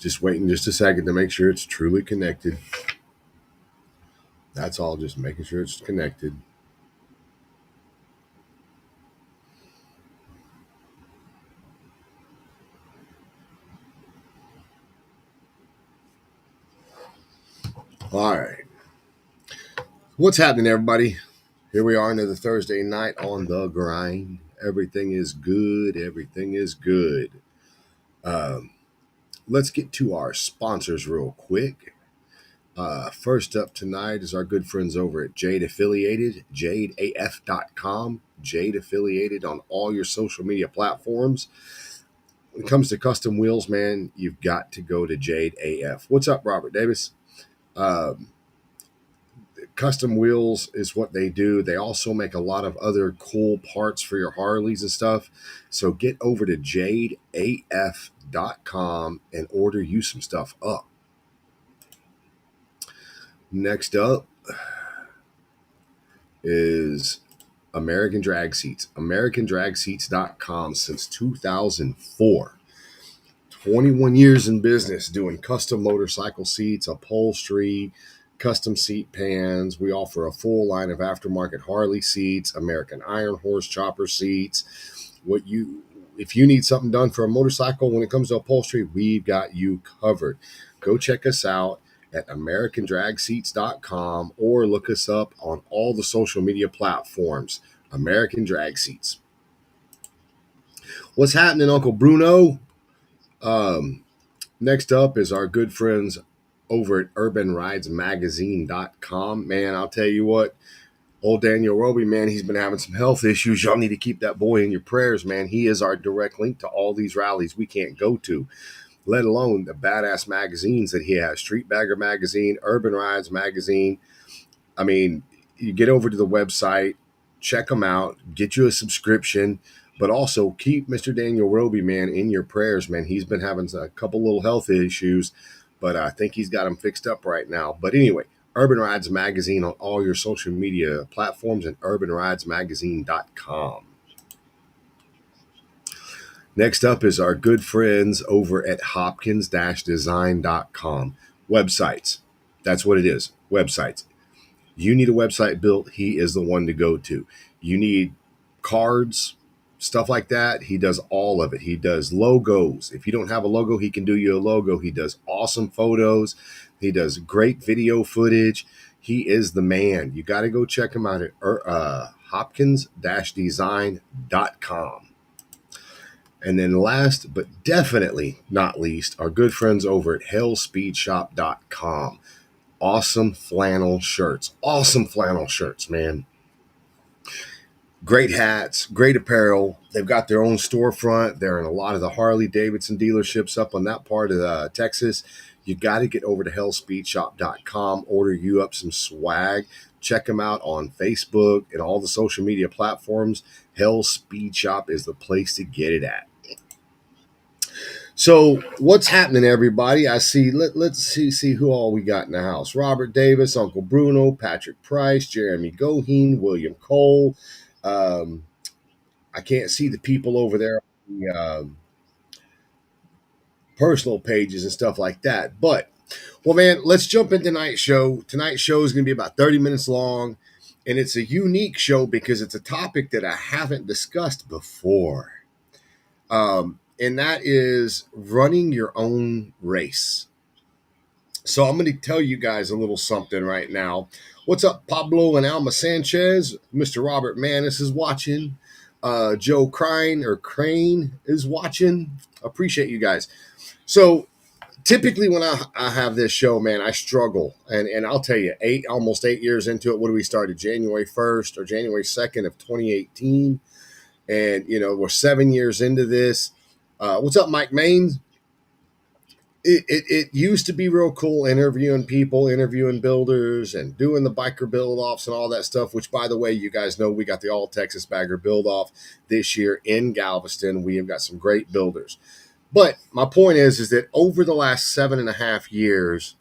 Just waiting just a second to make sure it's truly connected. That's all, just making sure it's connected. All right. What's happening, everybody? Here we are, another Thursday night on the grind. Everything is good. Everything is good. Um, let's get to our sponsors real quick. First up tonight is our good friends over at Jade Affiliated, jadeaf.com. Jade Affiliated on all your social media platforms. When it comes to custom wheels, man, you've got to go to Jade AF. What's up, Robert Davis? Um, Custom wheels is what they do. They also make a lot of other cool parts for your Harleys and stuff. So get over to jadeaf.com and order you some stuff up. Next up is American Drag Seats. AmericanDragSeats.com since 2004. 21 years in business doing custom motorcycle seats, upholstery, custom seat pans. We offer a full line of aftermarket Harley seats, American Iron Horse chopper seats. If you need something done for a motorcycle when it comes to upholstery, we've got you covered. Go check us out at AmericanDragSeats.com or look us up on all the social media platforms. American Drag Seats. What's happening, Uncle Bruno? Next up is our good friends over at UrbanRidesMagazine.com. Man, I'll tell you what, old Daniel Roby, man, he's been having some health issues. Y'all need to keep that boy in your prayers, man. He is our direct link to all these rallies we can't go to, let alone the badass magazines that he has. Street Bagger Magazine, Urban Rides Magazine. I mean, you get over to the website, check them out, get you a subscription, but also keep Mr. Daniel Roby, man, in your prayers, man. He's been having a couple little health issues, but I think he's got them fixed up right now. But anyway, Urban Rides Magazine on all your social media platforms and urbanridesmagazine.com. Next up is our good friends over at hopkins-design.com. Websites. That's what it is. Websites. You need a website built, he is the one to go to. You need cards, stuff like that, he does all of it. He does logos. If you don't have a logo, he can do you a logo. He does awesome photos. He does great video footage. He is the man. You got to go check him out at hopkins-design.com. And then last but definitely not least, our good friends over at hellspeedshop.com. Awesome flannel shirts, man. Great hats, great apparel. They've got their own storefront. They're in a lot of the Harley Davidson dealerships up on that part of Texas. You got to get over to hellspeedshop.com, order you up some swag. Check them out on Facebook and all the social media platforms. Hell Speed Shop is the place to get it at. So what's happening, everybody? I see. Let's see who all we got in the house. Robert Davis, Uncle Bruno, Patrick Price, Jeremy Goheen, William Cole. I can't see the people over there on the personal pages and stuff like that. But, well, man, let's jump into tonight's show. Tonight's show is going to be about 30 minutes long, and it's a unique show because it's a topic that I haven't discussed before. And that is running your own race. So I'm going to tell you guys a little something right now. What's up, Pablo and Alma Sanchez? Mr. Robert Manis is watching. Joe Crane is watching. Appreciate you guys. So typically when I have this show, man, I struggle. And I'll tell you, almost 8 years into it, what do we started? January 1st or January 2nd of 2018. And, we're 7 years into this. What's up, Mike Maines? It used to be real cool interviewing people, interviewing builders, and doing the biker build-offs and all that stuff, which, by the way, you guys know we got the All-Texas Bagger build-off this year in Galveston. We have got some great builders. But my point is that over the last 7.5 years,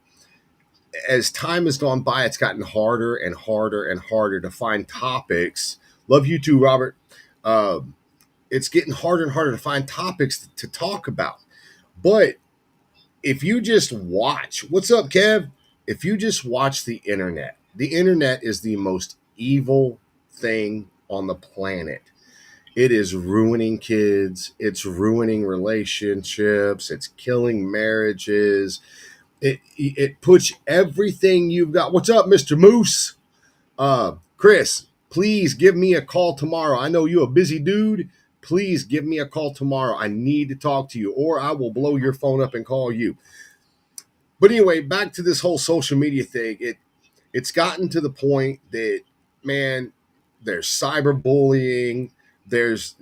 as time has gone by, it's gotten harder and harder and harder to find topics. Love you too, Robert. It's getting harder and harder to find topics to talk about. But if you just watch, what's up, Kev? If you just watch the internet is the most evil thing on the planet. It is ruining kids, it's ruining relationships, it's killing marriages. It puts everything you've got. What's up, Mr. Moose? Chris, please give me a call tomorrow. I know you're a busy dude. Please give me a call tomorrow. I need to talk to you, or I will blow your phone up and call you. But anyway, back to this whole social media thing. It's gotten to the point that, man, there's cyberbullying, there's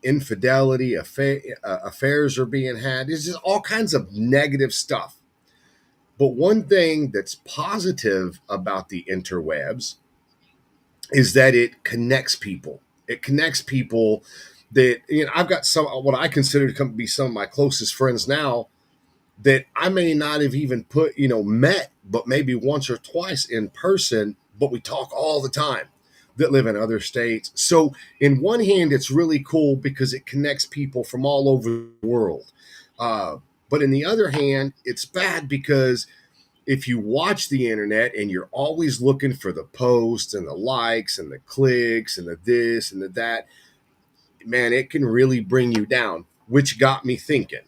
infidelity, affairs are being had. There's just all kinds of negative stuff. But one thing that's positive about the interwebs is that it connects people. It connects people that, I've got some what I consider to be some of my closest friends now that I may not have even met, but maybe once or twice in person, but we talk all the time, that live in other states. So in one hand, it's really cool because it connects people from all over the world. But in the other hand, it's bad because if you watch the internet and you're always looking for the posts and the likes and the clicks and the this and the that, man, it can really bring you down, which got me thinking.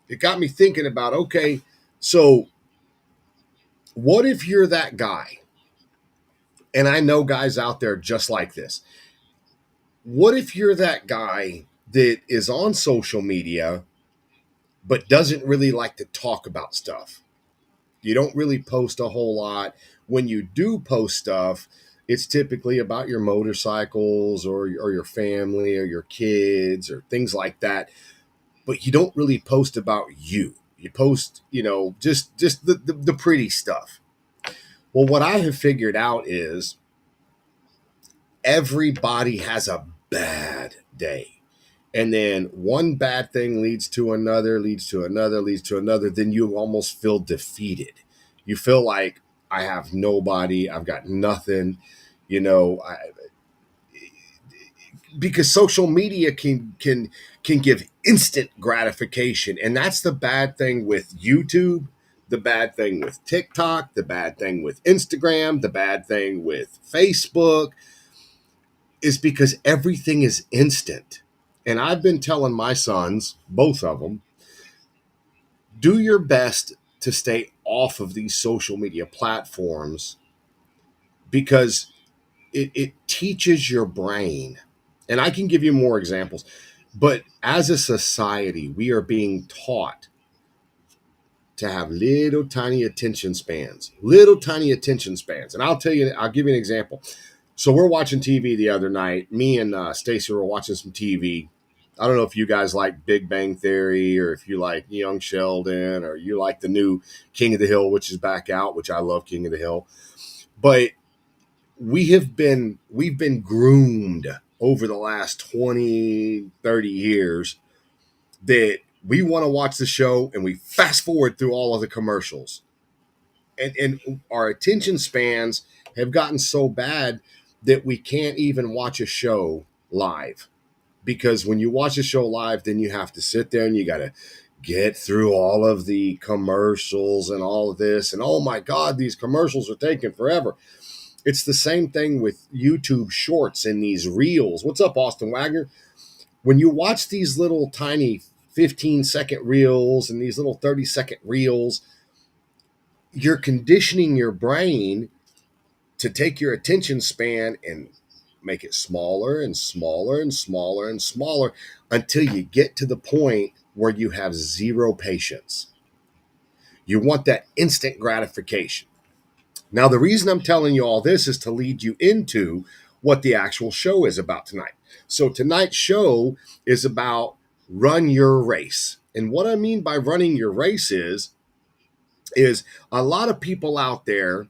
It got me thinking about, okay, so what if you're that guy? And I know guys out there just like this. What if you're that guy that is on social media but doesn't really like to talk about stuff? You don't really post a whole lot. When you do post stuff, it's typically about your motorcycles or your family or your kids or things like that. But you don't really post about you. You post, just the pretty stuff. Well, what I have figured out is everybody has a bad day. And then one bad thing leads to another, leads to another, leads to another. Then you almost feel defeated. You feel like I have nobody, I've got nothing, you know, I, because social media can give instant gratification, and that's the bad thing with YouTube, the bad thing with TikTok, the bad thing with Instagram, the bad thing with Facebook is because everything is instant. And I've been telling my sons, both of them, do your best to stay off of these social media platforms because it teaches your brain. And I can give you more examples, but as a society, we are being taught to have little tiny attention spans, little tiny attention spans. And I'll give you an example. So we're watching TV the other night. Me and Stacy were watching some TV. I don't know if you guys like Big Bang Theory or if you like Young Sheldon or you like the new King of the Hill, which is back out, which I love King of the Hill. But we've been groomed over the last 20, 30 years that we want to watch the show and we fast forward through all of the commercials. And our attention spans have gotten so bad that we can't even watch a show live. Because when you watch a show live, then you have to sit there and you got to get through all of the commercials and all of this. And oh my God, these commercials are taking forever. It's the same thing with YouTube shorts and these reels. What's up, Austin Wagner? When you watch these little tiny 15-second reels and these little 30-second reels, you're conditioning your brain to take your attention span and make it smaller and smaller and smaller and smaller until you get to the point where you have zero patience. You want that instant gratification. Now, the reason I'm telling you all this is to lead you into what the actual show is about tonight. So tonight's show is about run your race. And what I mean by running your race is a lot of people out there,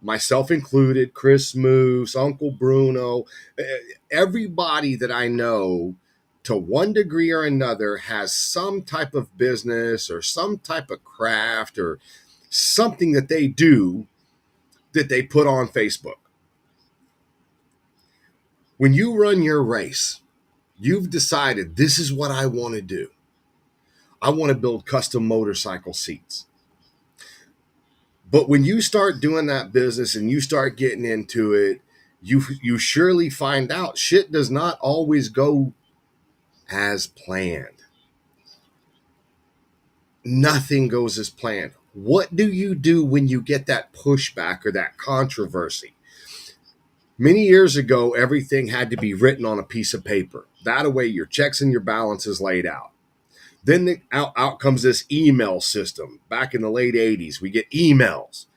myself included, Chris Moose, Uncle Bruno, everybody that I know to one degree or another has some type of business or some type of craft or something that they do that they put on Facebook. When you run your race, you've decided this is what I want to do. I want to build custom motorcycle seats. But when you start doing that business and you start getting into it, you surely find out shit does not always go as planned. Nothing goes as planned. What do you do when you get that pushback or that controversy? Many years ago, everything had to be written on a piece of paper. That way, your checks and your balances laid out. Then out comes this email system. Back in the late 80s, we get emails.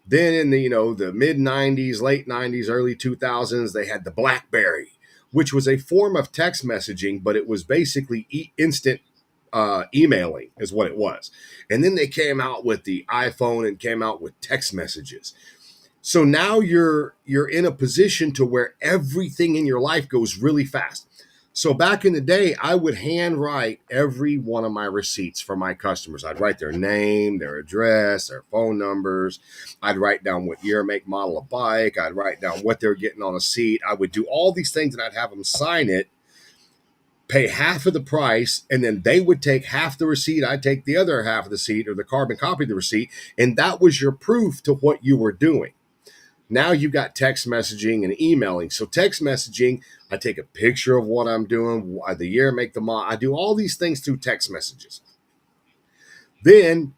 Then in the the mid 90s, late 90s, early 2000s, they had the BlackBerry, which was a form of text messaging, but it was basically instant emailing is what it was. And then they came out with the iPhone and came out with text messages. So now you're in a position to where everything in your life goes really fast. So back in the day, I would handwrite every one of my receipts for my customers. I'd write their name, their address, their phone numbers. I'd write down what year, make, model of bike. I'd write down what they're getting on a seat. I would do all these things and I'd have them sign it, pay half of the price, and then they would take half the receipt. I'd take the other half of the receipt or the carbon copy of the receipt. And that was your proof to what you were doing. Now you've got text messaging and emailing. So text messaging, I take a picture of what I'm doing, the year, make, the model. I do all these things through text messages. Then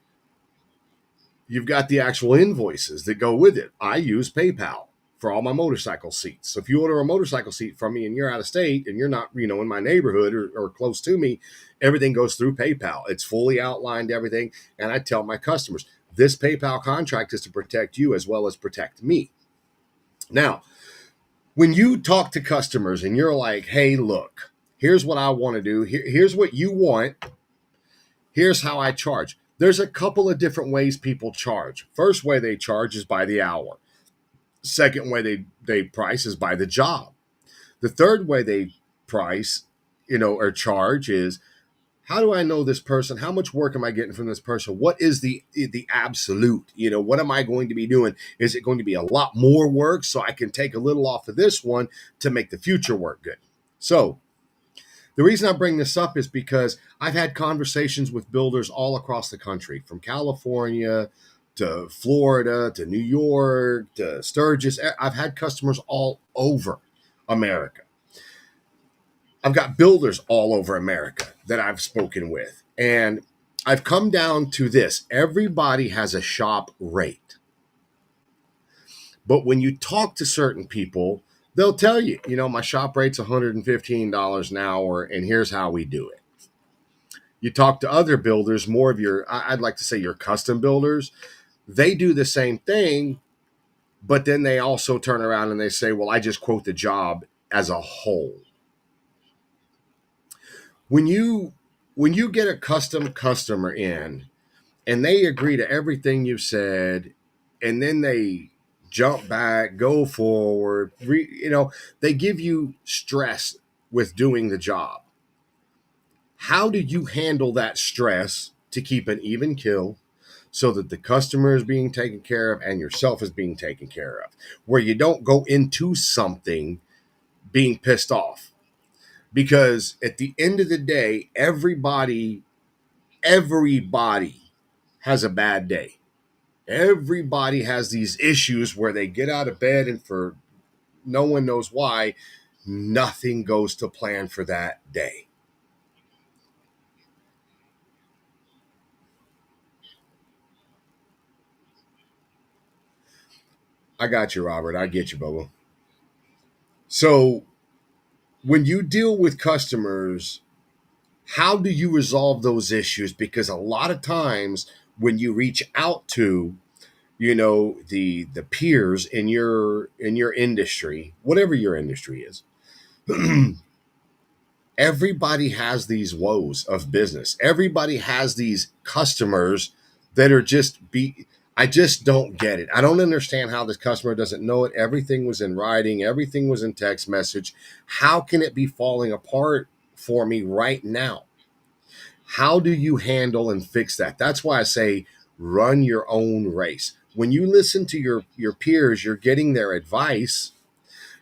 you've got the actual invoices that go with it. I use PayPal for all my motorcycle seats. So if you order a motorcycle seat from me and you're out of state and you're not, in my neighborhood or close to me, everything goes through PayPal. It's fully outlined, everything. And I tell my customers, this PayPal contract is to protect you as well as protect me. Now, when you talk to customers and you're like, hey, look, here's what I want to do. Here's what you want. Here's how I charge. There's a couple of different ways people charge. First way they charge is by the hour. Second way they price is by the job. The third way they price, or charge is, how do I know this person? How much work am I getting from this person? What is the absolute? What am I going to be doing? Is it going to be a lot more work so I can take a little off of this one to make the future work good? So the reason I bring this up is because I've had conversations with builders all across the country, from California to Florida to New York to Sturgis. I've had customers all over America. I've got builders all over America that I've spoken with. And I've come down to this. Everybody has a shop rate. But when you talk to certain people, they'll tell you, my shop rate's $115 an hour, and here's how we do it. You talk to other builders, more of I'd like to say your custom builders, they do the same thing, but then they also turn around and they say, well, I just quote the job as a whole. When you get a custom customer in and they agree to everything you've said, and then they jump back, go forward, they give you stress with doing the job. How do you handle that stress to keep an even kill so that the customer is being taken care of and yourself is being taken care of, where you don't go into something being pissed off? Because at the end of the day, everybody has a bad day. Everybody has these issues where they get out of bed and for no one knows why, nothing goes to plan for that day. I got you, Robert. I get you, Bubba. So when you deal with customers, how do you resolve those issues? Because a lot of times when you reach out to the peers in your industry, whatever your industry is, everybody has these woes of business. Everybody has these customers that are I just don't get it. I don't understand how this customer doesn't know it. Everything was in writing. Everything was in text message. How can it be falling apart for me right now? How do you handle and fix that? That's why I say run your own race. When you listen to your peers, you're getting their advice.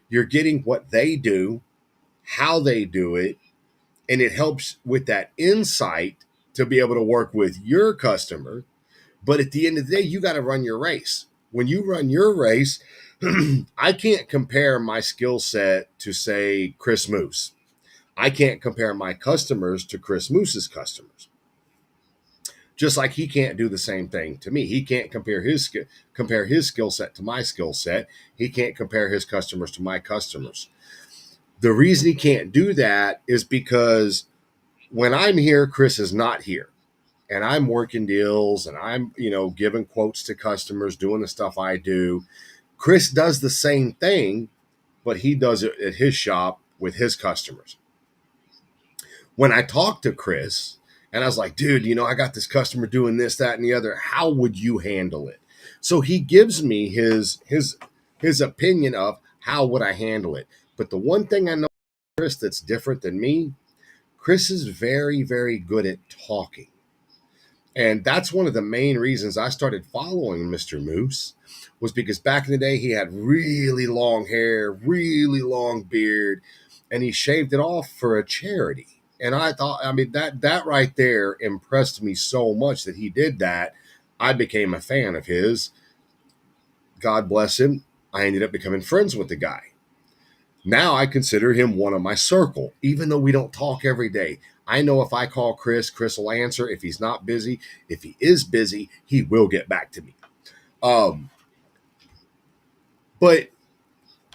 You're getting what they do, how they do it, and it helps with that insight to be able to work with your customer. But at the end of the day, you got to run your race. When you run your race, I can't compare my skill set to, say, Chris Moose. I can't compare my customers to Chris Moose's customers. Just like he can't do the same thing to me. He can't compare his skill set to my skill set. He can't compare his customers to my customers. The reason he can't do that is because when I'm here, Chris is not here. And I'm working deals and I'm, giving quotes to customers, doing the stuff I do. Chris does the same thing, but he does it at his shop with his customers. When I talked to Chris and I was like, dude, I got this customer doing this, that, and the other. How would you handle it? So he gives me his opinion of how would I handle it. But the one thing I know, Chris, that's different than me, Chris is very, very good at talking. And that's one of the main reasons I started following Mr. Moose, was because back in the day, he had really long hair, really long beard, and he shaved it off for a charity. And I thought, that right there impressed me so much that he did that. I became a fan of his. God bless him. I ended up becoming friends with the guy. Now I consider him one of my circle, even though we don't talk every day. I know if I call Chris, Chris will answer. If he's not busy, if he is busy, he will get back to me. But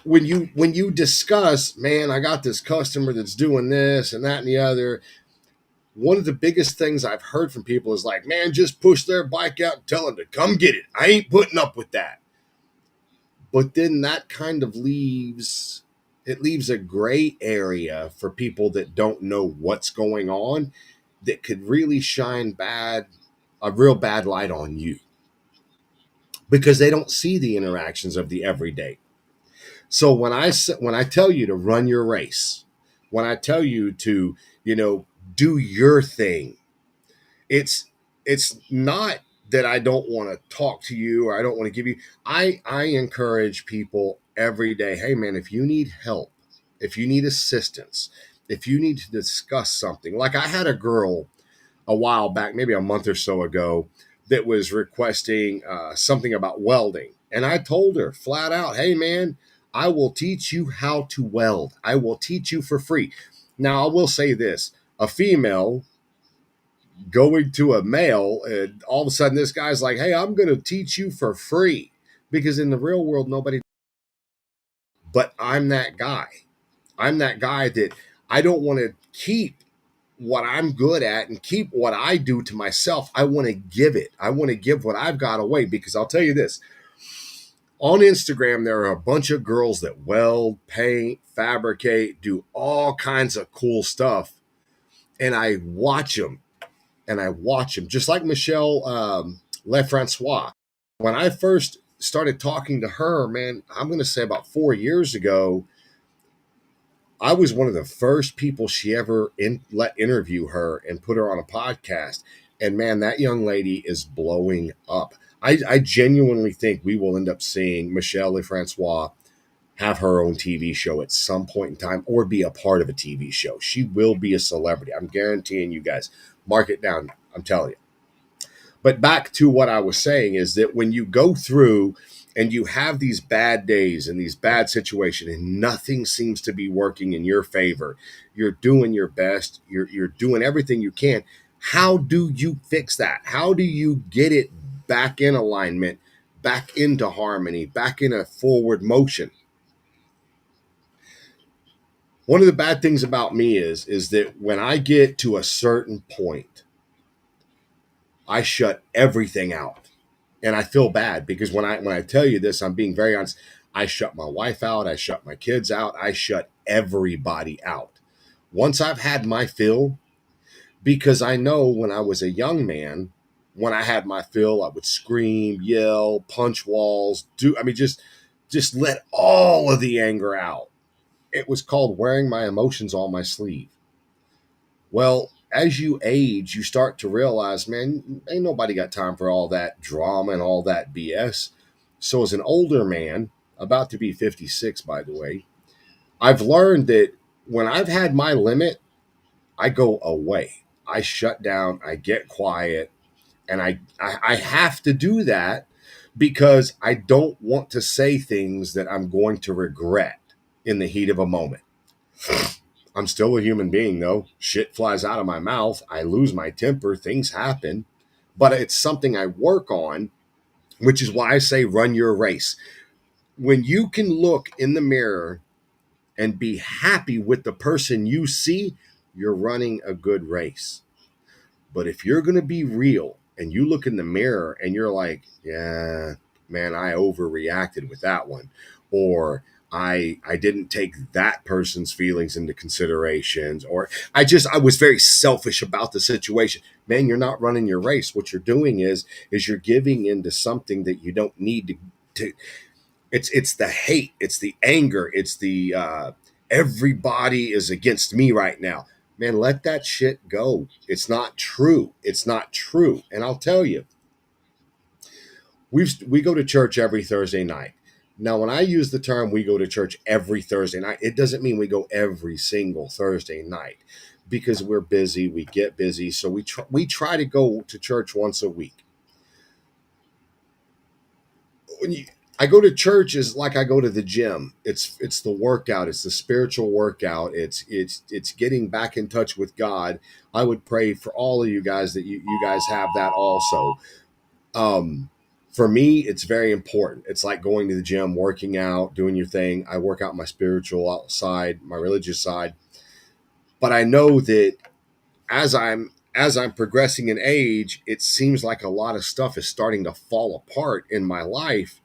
when you discuss, man, I got this customer that's doing this and that and the other, one of the biggest things I've heard from people is like, man, just push their bike out and tell them to come get it. I ain't putting up with that. But then that kind of leaves a gray area for people that don't know what's going on, that could really shine a real bad light on you, because they don't see the interactions of the everyday. So when I tell you to run your race, when I tell you to, do your thing, it's not that I don't want to talk to you or I don't want to give you. I encourage people every day, hey man, if you need help, if you need assistance, if you need to discuss something. Like I had a girl a while back, maybe a month or so ago, that was requesting something about welding. And I told her flat out, hey man, I will teach you how to weld. I will teach you for free. Now I will say this, a female going to a male, and all of a sudden this guy's like, hey, I'm going to teach you for free, because in the real world, nobody. But I'm that guy. I'm that guy that I don't want to keep what I'm good at and keep what I do to myself. I want to give it. I want to give what I've got away, because I'll tell you this. On Instagram, there are a bunch of girls that weld, paint, fabricate, do all kinds of cool stuff. And I watch them. Just like Michelle Lefrancois. When I first started talking to her, man, I'm going to say about 4 years ago, I was one of the first people she ever let interview her and put her on a podcast. And man, that young lady is blowing up. I genuinely think we will end up seeing Michelle Lefrancois have her own TV show at some point in time, or be a part of a TV show. She will be a celebrity. I'm guaranteeing you guys. Mark it down. I'm telling you. But back to what I was saying is that when you go through and you have these bad days and these bad situations and nothing seems to be working in your favor, you're doing your best, you're doing everything you can. How do you fix that? How do you get it back in alignment, back into harmony, back in a forward motion? One of the bad things about me is that when I get to a certain point, I shut everything out. And I feel bad, because when I tell you this, I'm being very honest. I shut my wife out. I shut my kids out. I shut everybody out. Once I've had my fill, because I know when I was a young man, when I had my fill, I would scream, yell, punch walls, just let all of the anger out. It was called wearing my emotions on my sleeve. Well, as you age, you start to realize, man, ain't nobody got time for all that drama and all that BS. So as an older man, about to be 56, by the way, I've learned that when I've had my limit, I go away. I shut down, I get quiet, and I have to do that because I don't want to say things that I'm going to regret in the heat of a moment. I'm still a human being, though. Shit flies out of my mouth. I lose my temper. Things happen. But it's something I work on, which is why I say run your race. When you can look in the mirror and be happy with the person you see, you're running a good race. But if you're going to be real and you look in the mirror and you're like, yeah, man, I overreacted with that one, or I didn't take that person's feelings into considerations, or I was very selfish about the situation. Man, you're not running your race. What you're doing is you're giving into something that you don't need to it's the hate, it's the anger, it's the everybody is against me right now. Man, let that shit go. It's not true. It's not true. And I'll tell you, we go to church every Thursday night. Now, when I use the term we go to church every Thursday night, it doesn't mean we go every single Thursday night because we're busy, we get busy. So we try to go to church once a week. When you, I go to church is like I go to the gym. It's the workout. It's the spiritual workout. It's getting back in touch with God. I would pray for all of you guys that you guys have that also. Um, for me, it's very important. It's like going to the gym, working out, doing your thing. I work out my spiritual side, my religious side, but I know that as I'm progressing in age, it seems like a lot of stuff is starting to fall apart in my life,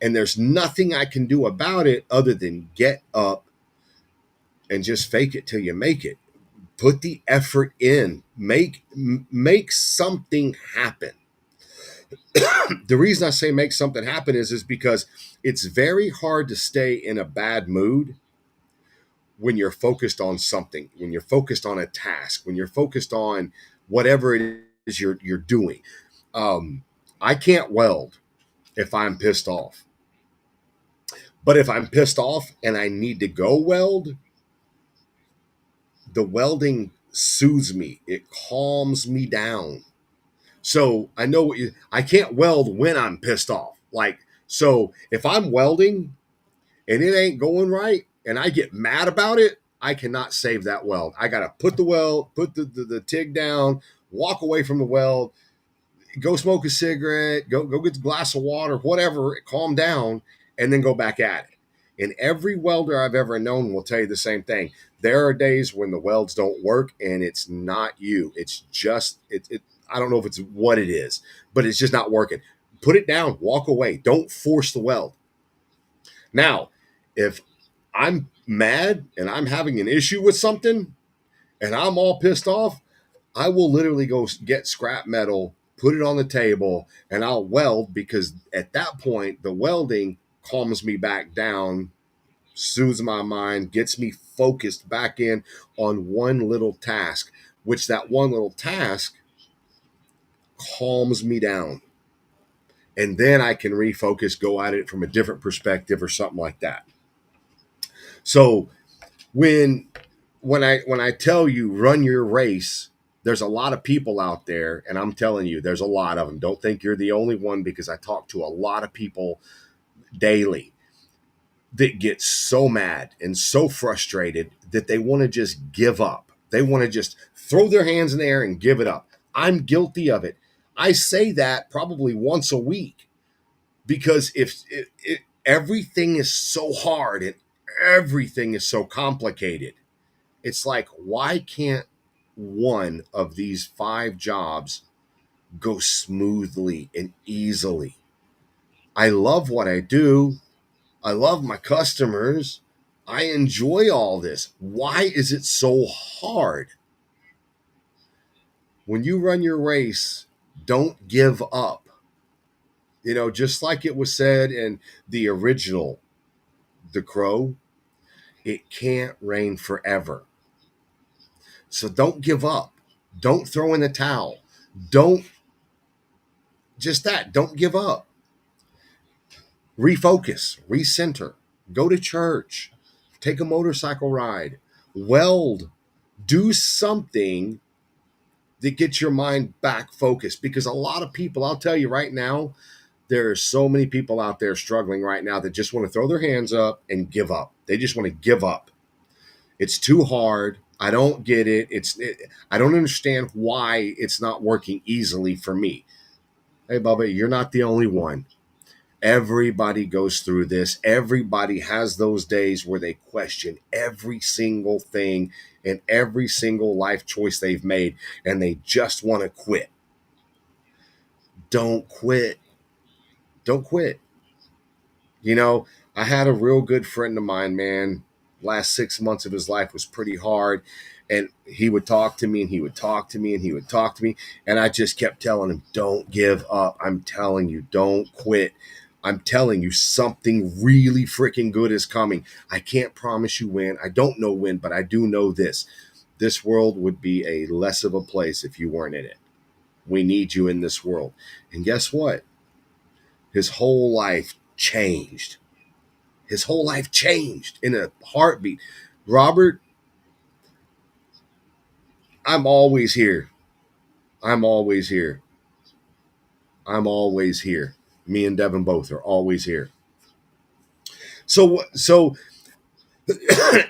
and there's nothing I can do about it other than get up and just fake it till you make it. Put the effort in. Make something happen. The reason I say make something happen is because it's very hard to stay in a bad mood when you're focused on something, when you're focused on a task, when you're focused on whatever it is you're doing. I can't weld if I'm pissed off. But if I'm pissed off and I need to go weld, the welding soothes me. It calms me down. So I know I can't weld when I'm pissed off. Like, so if I'm welding and it ain't going right and I get mad about it, I cannot save that weld. I got to put the weld, put the TIG down, walk away from the weld, go smoke a cigarette, go get a glass of water, whatever, calm down, and then go back at it. And every welder I've ever known will tell you the same thing. There are days when the welds don't work, and it's not you. It's just it. I don't know if it's what it is, but it's just not working. Put it down, walk away. Don't force the weld. Now, if I'm mad and I'm having an issue with something and I'm all pissed off, I will literally go get scrap metal, put it on the table, and I'll weld, because at that point, the welding calms me back down, soothes my mind, gets me focused back in on one little task, which that one little task calms me down. And then I can refocus, go at it from a different perspective or something like that. So when when I tell you run your race, there's a lot of people out there, and I'm telling you, there's a lot of them. Don't think you're the only one, because I talk to a lot of people daily that get so mad and so frustrated that they want to just give up. They want to just throw their hands in the air and give it up. I'm guilty of it. I say that probably once a week, because if everything is so hard and everything is so complicated, it's like, why can't one of these 5 jobs go smoothly and easily? I love what I do. I love my customers. I enjoy all this. Why is it so hard? When you run your race, don't give up. Just like it was said in the original The Crow, it can't rain forever. So don't give up. Don't throw in the towel. Don't don't give up. Refocus, recenter, go to church, take a motorcycle ride, weld, do something that get your mind back focused. Because a lot of people, I'll tell you right now, there are so many people out there struggling right now that just want to throw their hands up and give up. They just want to give up. It's too hard. I don't get it. I don't understand why it's not working easily for me. Hey, Bubba, you're not the only one. Everybody goes through this. Everybody has those days where they question every single thing and every single life choice they've made, and they just want to quit. Don't quit. Don't quit. You know, I had a real good friend of mine, man. Last 6 months of his life was pretty hard. And he would talk to me and he would talk to me and he would talk to me. And I just kept telling him, don't give up. I'm telling you, don't quit. I'm telling you, something really freaking good is coming. I can't promise you when. I don't know when, but I do know this. This world would be a less of a place if you weren't in it. We need you in this world. And guess what? His whole life changed. His whole life changed in a heartbeat. Robert, I'm always here. I'm always here. I'm always here. Me and Devin both are always here. So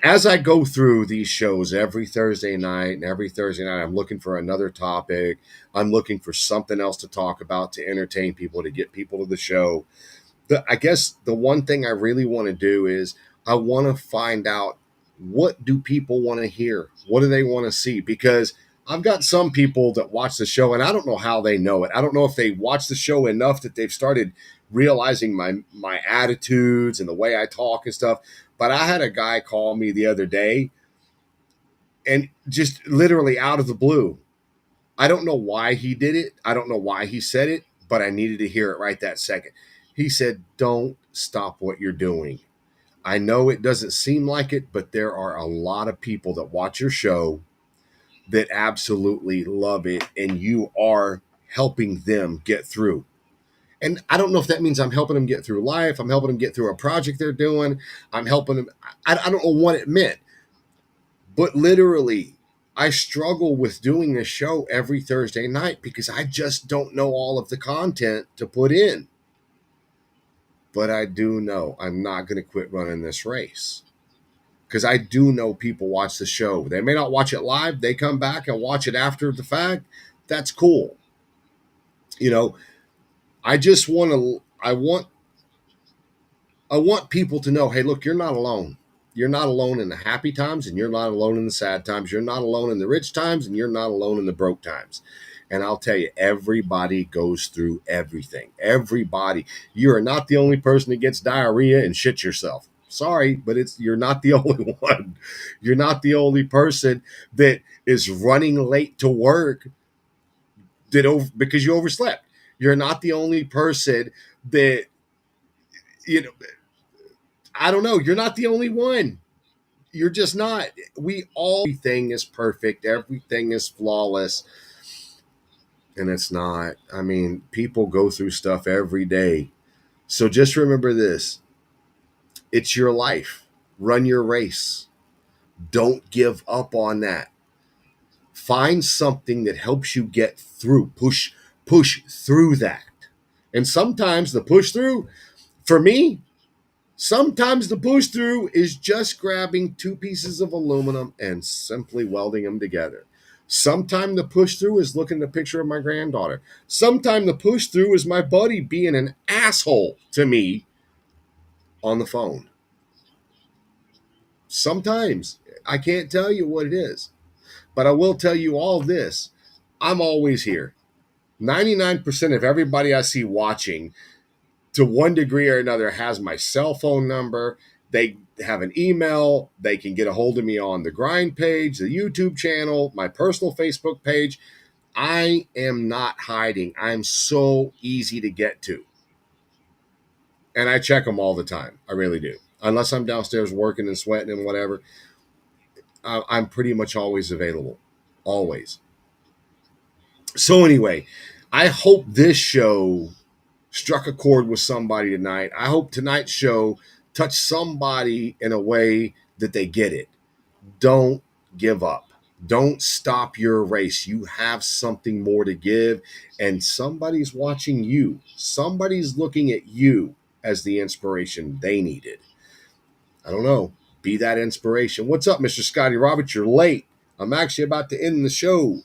as I go through these shows every Thursday night, I'm looking for another topic. I'm looking for something else to talk about to entertain people, to get people to the show. I guess the one thing I really want to do is I want to find out, what do people want to hear? What do they want to see? Because I've got some people that watch the show and I don't know how they know it. I don't know if they watch the show enough that they've started realizing my attitudes and the way I talk and stuff. But I had a guy call me the other day and just literally out of the blue. I don't know why he did it. I don't know why he said it, but I needed to hear it right that second. He said, "Don't stop what you're doing. I know it doesn't seem like it, but there are a lot of people that watch your show that absolutely love it, and you are helping them get through." And I don't know if that means I'm helping them get through life. I'm helping them get through a project they're doing. I'm helping them. I don't know what it meant, but literally, I struggle with doing this show every Thursday night because I just don't know all of the content to put in. But I do know I'm not going to quit running this race, because I do know people watch the show. They may not watch it live. They come back and watch it after the fact. That's cool. You know, I just want to, I want people to know, hey, look, you're not alone. You're not alone in the happy times, and you're not alone in the sad times. You're not alone in the rich times, and you're not alone in the broke times. And I'll tell you, everybody goes through everything. Everybody. You are not the only person that gets diarrhea and shits yourself. Sorry, but you're not the only one. You're not the only person that is running late to work because you overslept. You're not the only person that, you know, I don't know. You're not the only one. You're just not. Everything is perfect. Everything is flawless. And it's not. I mean, people go through stuff every day. So just remember this: it's your life. Run your race. Don't give up on that. Find something that helps you get through. Push through that. And sometimes the push through, for me, sometimes the push through is just grabbing two pieces of aluminum and simply welding them together. Sometime the push through is looking at a picture of my granddaughter. Sometime the push through is my buddy being an asshole to me on the phone. Sometimes I can't tell you what it is, but I will tell you all this: I'm always here. 99% of everybody I see watching, to one degree or another, has my cell phone number. They have an email. They can get a hold of me on the Grind page, the YouTube channel, my personal Facebook page. I am not hiding. I'm so easy to get to. And I check them all the time. I really do. Unless I'm downstairs working and sweating and whatever, I'm pretty much always available. Always. So anyway, I hope this show struck a chord with somebody tonight. I hope tonight's show touched somebody in a way that they get it. Don't give up. Don't stop your race. You have something more to give, and somebody's watching you. Somebody's looking at you as the inspiration they needed. I don't know. Be that inspiration. What's up, Mr. Scotty Roberts? You're late. I'm actually about to end the show.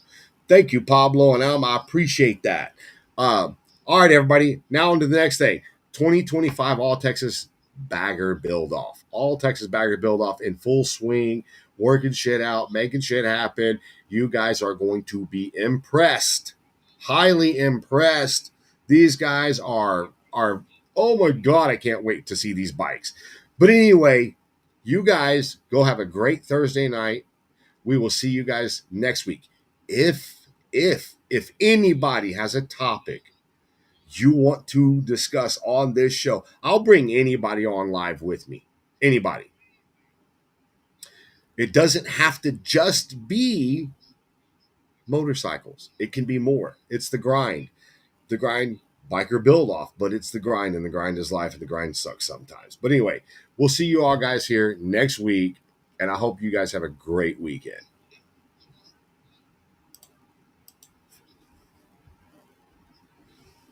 Thank you, Pablo and Alma. I appreciate that. All right, everybody. Now on to the next thing. 2025 All Texas Bagger Build Off. All Texas Bagger Build Off in full swing, working shit out, making shit happen. You guys are going to be impressed. Highly impressed. These guys are oh my God, I can't wait to see these bikes. But anyway, you guys go have a great Thursday night. We will see you guys next week. If anybody has a topic you want to discuss on this show, I'll bring anybody on live with me. Anybody. It doesn't have to just be motorcycles. It can be more. It's the grind. The grind, biker build off, but it's the grind, and the grind is life, and the grind sucks sometimes. But anyway, we'll see you all guys here next week, and I hope you guys have a great weekend.